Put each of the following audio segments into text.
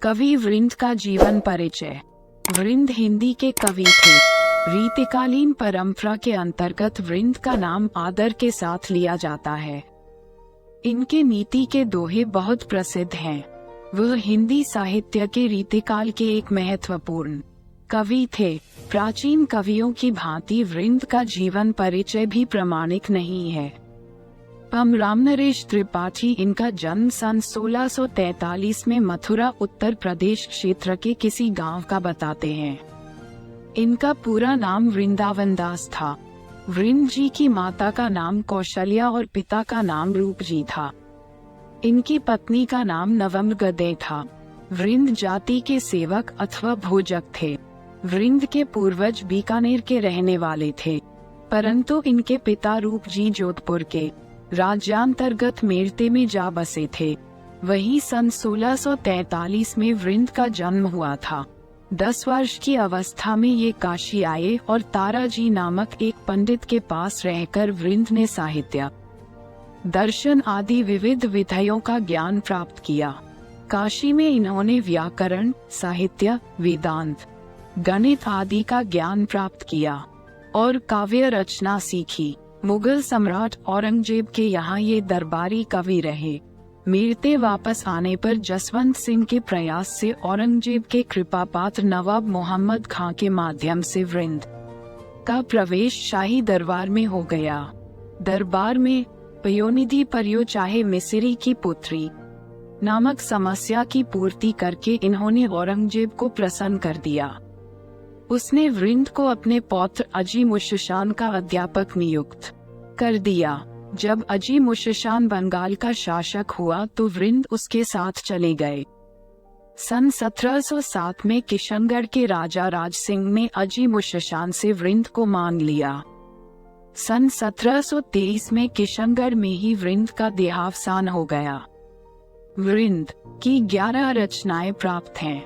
कवि वृंद का जीवन परिचय। वृंद हिंदी के कवि थे। रीतिकालीन परंपरा के अंतर्गत वृंद का नाम आदर के साथ लिया जाता है। इनके नीति के दोहे बहुत प्रसिद्ध हैं। वह हिंदी साहित्य के रीतिकाल के एक महत्वपूर्ण कवि थे। प्राचीन कवियों की भांति वृंद का जीवन परिचय भी प्रामाणिक नहीं है। हम रामनरेश त्रिपाठी इनका जन्म सन 1643 में मथुरा उत्तर प्रदेश क्षेत्र के किसी गांव का बताते हैं। इनका पूरा नाम वृंदावन दास था। वृंद जी की माता का नाम कौशल्या और पिता का नाम रूप जी था। इनकी पत्नी का नाम नवम्रगदे था। वृंद जाति के सेवक अथवा भोजक थे। वृंद के पूर्वज बीकानेर के रहने वाले थे, परंतु इनके पिता रूप जी जोधपुर के राज्यांतर्गत मेरते में जा बसे थे। वहीं सन 1643 में वृंद का जन्म हुआ था। 10 वर्ष की अवस्था में ये काशी आए और ताराजी नामक एक पंडित के पास रहकर वृंद ने साहित्य, दर्शन आदि विविध विषयों का ज्ञान प्राप्त किया। काशी में इन्होंने व्याकरण, साहित्य, वेदांत, गणित आदि का ज्ञान प्राप्त किया और काव्य रचना सीखी। मुगल सम्राट औरंगजेब के यहाँ ये दरबारी कवि रहे। मेरते वापस आने पर जसवंत सिंह के प्रयास से औरंगजेब के कृपापात्र नवाब मोहम्मद खां के माध्यम से वृंद का प्रवेश शाही दरबार में हो गया। दरबार में पयोनिधि पर्यो चाहे मिस्री की पुत्री नामक समस्या की पूर्ति करके इन्होंने औरंगजेब को प्रसन्न कर दिया। उसने वृंद को अपने पौत्र अजीमुशशान का अध्यापक नियुक्त कर दिया। जब अजीमुशशान बंगाल का शासक हुआ तो वृंद उसके साथ चले गए। सन 1707 में किशनगढ़ के राजा राज सिंह ने अजीमुशशान से वृंद को मांग लिया। सन 1723 में किशनगढ़ में ही वृंद का देहावसान हो गया। वृंद की 11 रचनाएं प्राप्त हैं,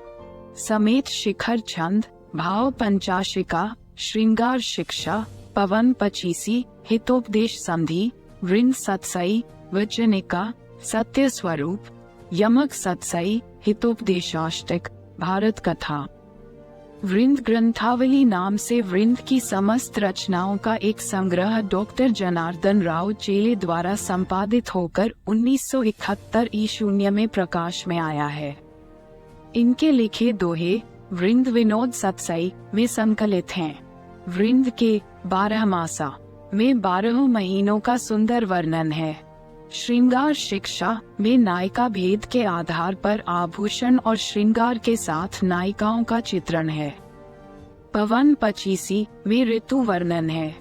समेत शिखर छंद, भाव पंचाशिका, श्रृंगार शिक्षा, पवन पचीसी, हितोपदेश संधि, वृंद सतसई, वचनिका, सत्य स्वरूप, यमक सतसई, हितोपदेशाष्टक, भारत कथा। वृंद ग्रंथावली नाम से वृंद की समस्त रचनाओं का एक संग्रह डॉक्टर जनार्दन राव चेले द्वारा संपादित होकर 1971 ईशून्य में प्रकाश में आया है। इनके लिखे दोहे वृंद विनोद सतसई में संकलित हैं। वृंद के 12 मासा में 12 महीनों का सुंदर वर्णन है। श्रृंगार शिक्षा में नायिका भेद के आधार पर आभूषण और श्रृंगार के साथ नायिकाओं का चित्रण है। पवन पचीसी में ऋतु वर्णन है।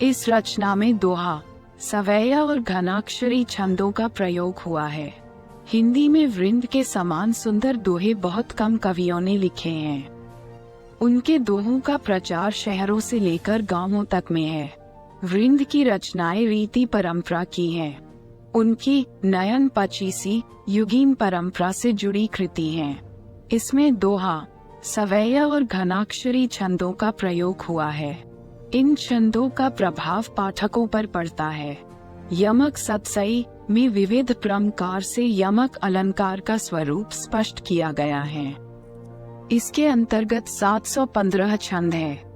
इस रचना में दोहा, सवैया और घनाक्षरी छंदों का प्रयोग हुआ है। हिंदी में वृंद के समान सुंदर दोहे बहुत कम कवियों ने लिखे हैं। उनके दोहों का प्रचार शहरों से लेकर गांवों तक में है। वृंद की रचनाएं रीति परंपरा की हैं। उनकी नयन पचीसी युगीन परंपरा से जुड़ी कृति हैं। इसमें दोहा, सवैया और घनाक्षरी छंदों का प्रयोग हुआ है। इन छंदों का प्रभाव पाठकों पर पड़ता है। यमक सतसई में विविध प्रकार से यमक अलंकार का स्वरूप स्पष्ट किया गया है। इसके अंतर्गत 715 छंद है।